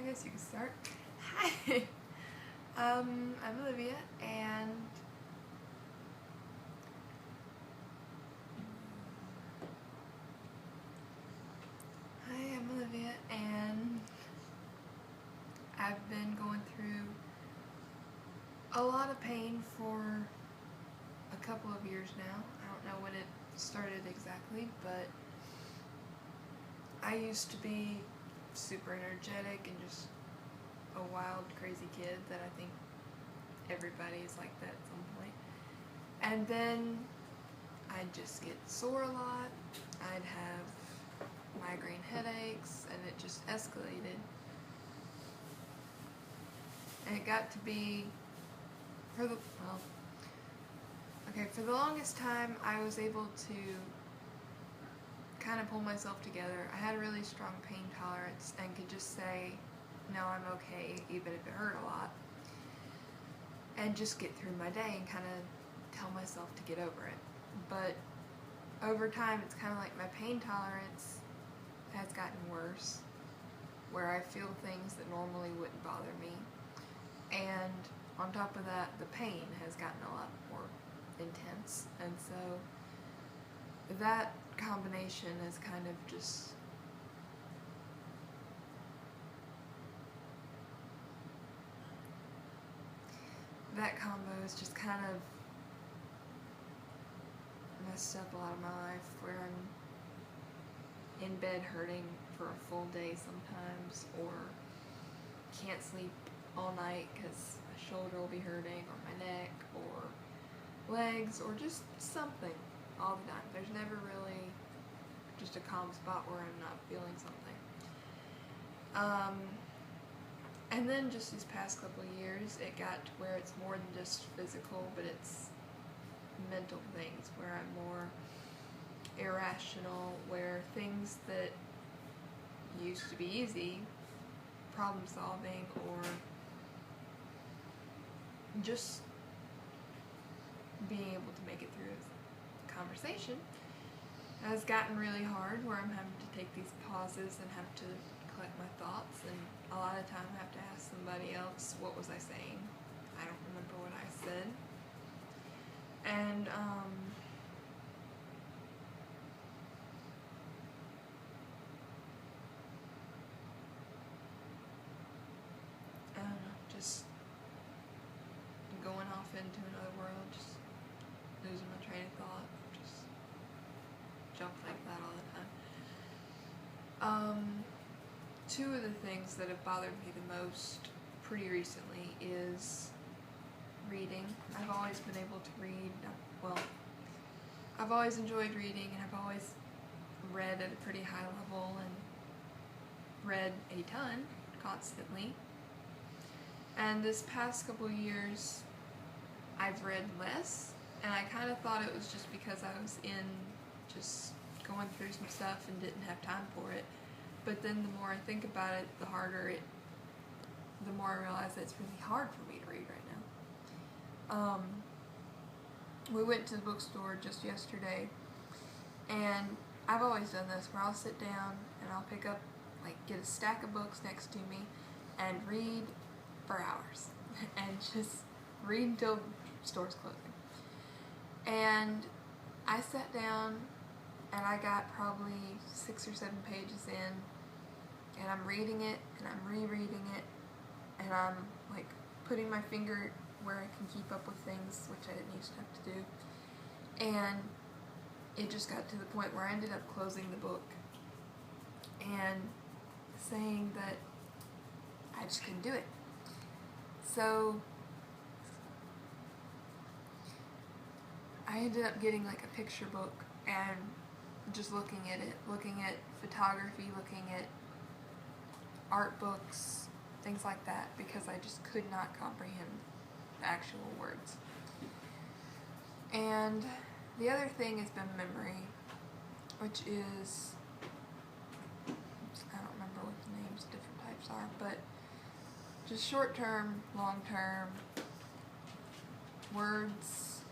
guess you can start. Hi, I'm Olivia, and I've been going through a lot of pain for a couple of years now. I don't know when it started exactly, but I used to be super energetic and just a wild, crazy kid that I think everybody is like that at some point. And then I'd just get sore a lot. I'd have migraine headaches, and it just escalated. And it got to be, for the longest time I was able to kind of pull myself together. I had a really strong pain tolerance and could just say, no, I'm okay, even if it hurt a lot. And just get through my day and kind of tell myself to get over it. But over time, it's kind of like my pain tolerance has gotten worse, where I feel things that normally wouldn't bother me. And on top of that, the pain has gotten a lot more intense. And so that combination is kind of just kind of messed up a lot of my life, where I'm in bed hurting for a full day sometimes, or can't sleep all night because my shoulder will be hurting, or my neck, or legs, or just something all the time. There's never really just a calm spot where I'm not feeling something. And then just these past couple of years, it got to where it's more than just physical, but it's mental things, where I'm more irrational, where things that used to be easy, problem solving, or just being able to make it through a conversation, has gotten really hard, where I'm having to take these pauses and have to collect my thoughts, and a lot of time I have to ask somebody else, what was I saying? I don't remember what I said. And I don't know, just going off into another world, just losing my train of thought, just jump like that all the time. Two of the things that have bothered me the most pretty recently is reading. I've always been able to read, well, I've always enjoyed reading, and I've always read at a pretty high level and read a ton constantly. And this past couple of years, I've read less, and I kind of thought it was just because I was just going through some stuff and didn't have time for it. But then the more I think about it, the more I realize that it's really hard for me to read right now. We went to the bookstore just yesterday, and I've always done this, where I'll sit down and I'll pick up, get a stack of books next to me and read for hours and just read until the store's closing. And I sat down and I got probably 6 or 7 pages in, and I'm reading it and I'm rereading it, and I'm putting my finger where I can keep up with things, which I didn't used to have to do. And it just got to the point where I ended up closing the book and saying that I just couldn't do it. So I ended up getting a picture book and just looking at it, looking at photography, looking at art books, things like that, because I just could not comprehend the actual words. And the other thing has been memory, which is, I don't remember what the names, different types are, but just short-term, long-term, words,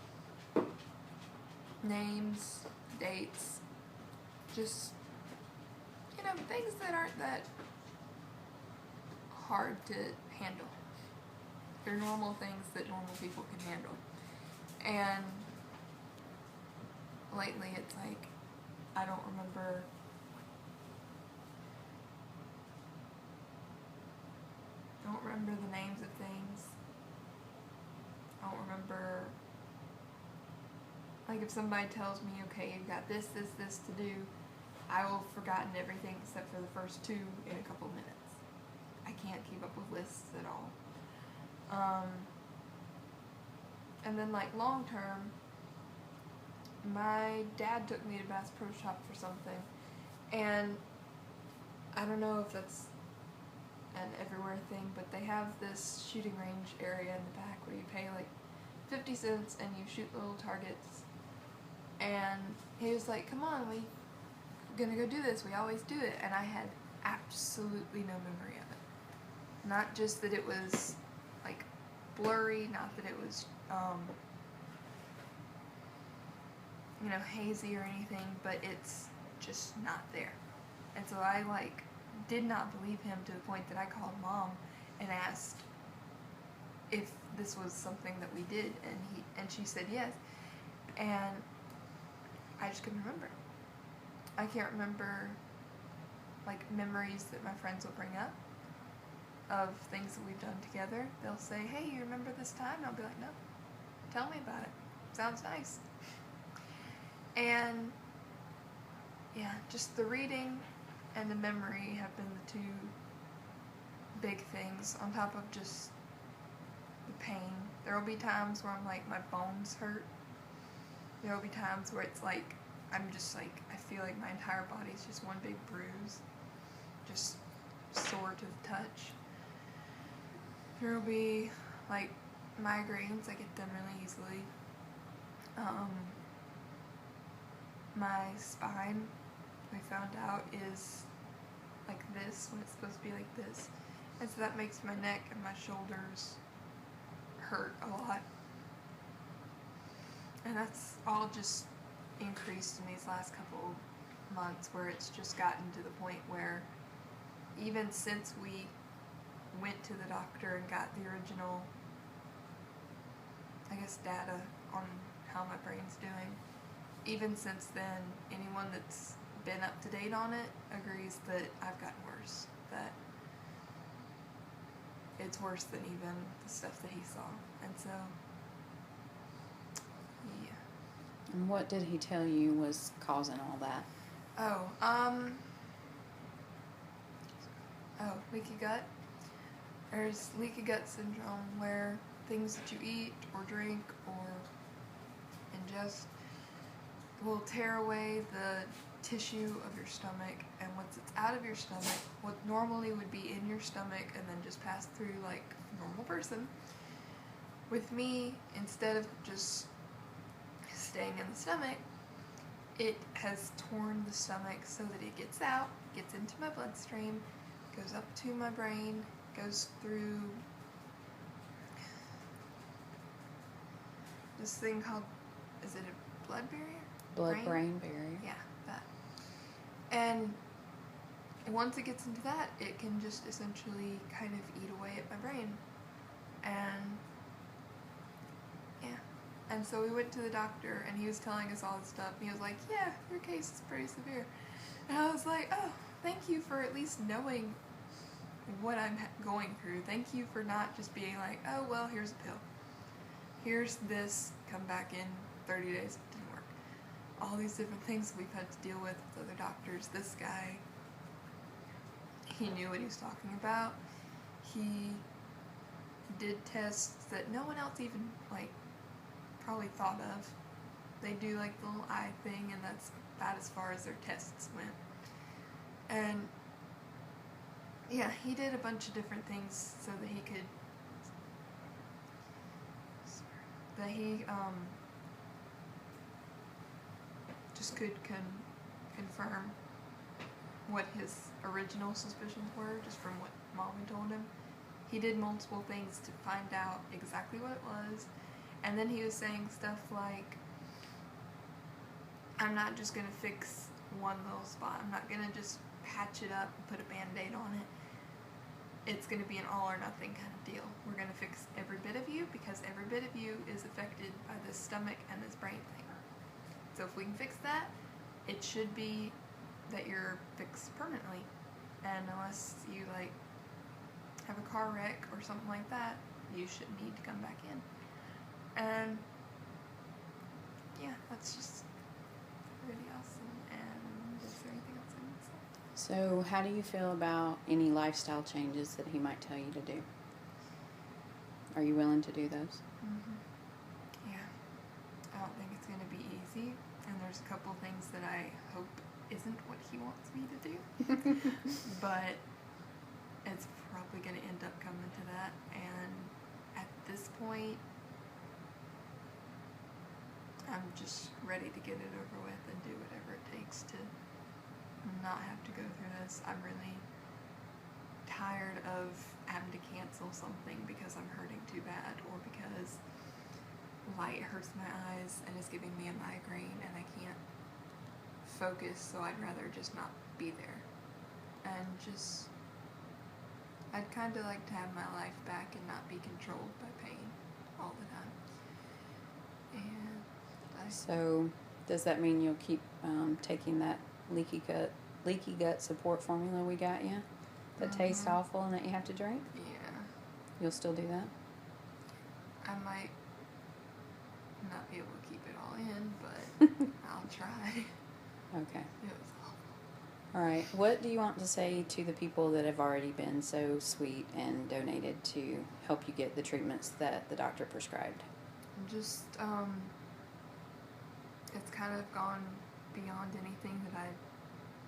names, dates, just, things that aren't that hard to handle. They're normal things that normal people can handle. And lately it's like, I don't remember the names of things. I don't remember, like if somebody tells me, okay, you've got this to do, I will have forgotten everything except for the first two in a couple minutes. I can't keep up with lists at all. And then like long term, my dad took me to Bass Pro Shop for something, and I don't know if that's an everywhere thing, but they have this shooting range area in the back where you pay like 50 cents and you shoot little targets. And he was like, come on, we're gonna go do this, we always do it. And I had absolutely no memory of it. Not just that it was like blurry, not that it was hazy or anything, but it's just not there. And so I like did not believe him to the point that I called Mom and asked if this was something that we did, and she said yes. And I just couldn't remember. I can't remember like memories that my friends will bring up of things that we've done together. They'll say, hey, you remember this time? And I'll be like, no, tell me about it. Sounds nice. And yeah, just the reading and the memory have been the two big things, on top of just the pain. There will be times where I'm like, my bones hurt. There will be times where it's like, I'm just like, I feel like my entire body's just one big bruise, just sore to the touch. There will be like migraines, I get them really easily. My spine, we found out, is like this when it's supposed to be like this, and so that makes my neck and my shoulders hurt a lot, and that's all just increased in these last couple months, where it's just gotten to the point where even since we went to the doctor and got the original, I guess, data on how my brain's doing, even since then, anyone that's been up to date on it agrees that I've gotten worse, that it's worse than even the stuff that he saw. And so, yeah. And what did he tell you was causing all that? Leaky gut. There's leaky gut syndrome, where things that you eat or drink or ingest will tear away the tissue of your stomach, and once it's out of your stomach, what normally would be in your stomach and then just pass through like a normal person, with me, instead of just staying in the stomach, it has torn the stomach so that it gets out, gets into my bloodstream, goes up to my brain, goes through this thing called, is it a blood barrier? Blood-brain barrier. Yeah, that. And once it gets into that, it can just essentially kind of eat away at my brain. And yeah. And so we went to the doctor, and he was telling us all this stuff. And he was like, yeah, your case is pretty severe. And I was like, oh, thank you for at least knowing what I'm going through. Thank you for not just being like, oh, well, here's a pill. Here's this, come back in 30 days. It didn't work. All these different things we've had to deal with other doctors. This guy, he knew what he was talking about. He did tests that no one else even, like, probably thought of. They do, like, the little eye thing, and that's about as far as their tests went. And yeah, he did a bunch of different things so that he could, just could confirm what his original suspicions were, just from what Mom had told him. He did multiple things to find out exactly what it was, and then he was saying stuff like, I'm not just going to fix one little spot, I'm not going to just patch it up and put a band-aid on it. it's going to be an all or nothing kind of deal. We're going to fix every bit of you because every bit of you is affected by this stomach and this brain thing. So if we can fix that, it should be that you're fixed permanently. And unless you like have a car wreck or something like that, you shouldn't need to come back in. And yeah, that's just really awesome. And is there anything else I need to say? So, how do you feel about any lifestyle changes that he might tell you to do? Are you willing to do those? Mm-hmm. Yeah. I don't think it's going to be easy. And there's a couple things that I hope isn't what he wants me to do. But it's probably going to end up coming to that. And at this point, I'm just ready to get it over with and do whatever it takes to not have to go through this. I'm really tired of having to cancel something because I'm hurting too bad or because light hurts my eyes and is giving me a migraine and I can't focus, so I'd rather just not be there. And just, I'd kind of like to have my life back and not be controlled by pain all the time. And So, does that mean you'll keep taking that leaky gut support formula we got you? That tastes awful and that you have to drink? Yeah. You'll still do that? I might not be able to keep it all in, but I'll try. Okay. It was awful. All right. What do you want to say to the people that have already been so sweet and donated to help you get the treatments that the doctor prescribed? Just, it's kind of gone beyond anything that I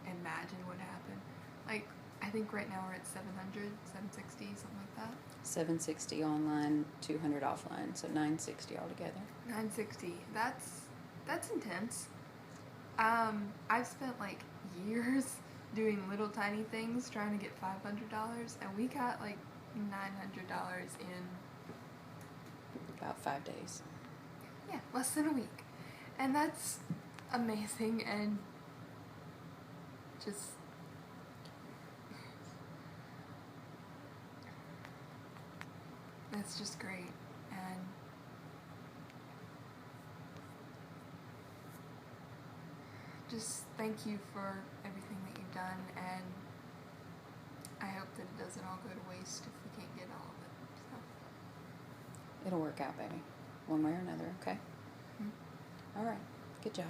imagined would happen. Like, I think right now we're at 700, 760, something like that. 760 online, 200 offline, so 960 altogether. 960. That's intense. I've spent like years doing little tiny things trying to get $500, and we got like $900 in About 5 days. yeah, less than a week, and that's amazing and just. That's just great, and just thank you for everything that you've done, and I hope that it doesn't all go to waste if we can't get all of it. So. It'll work out, baby. One way or another, okay? Mm-hmm. All right. Good job.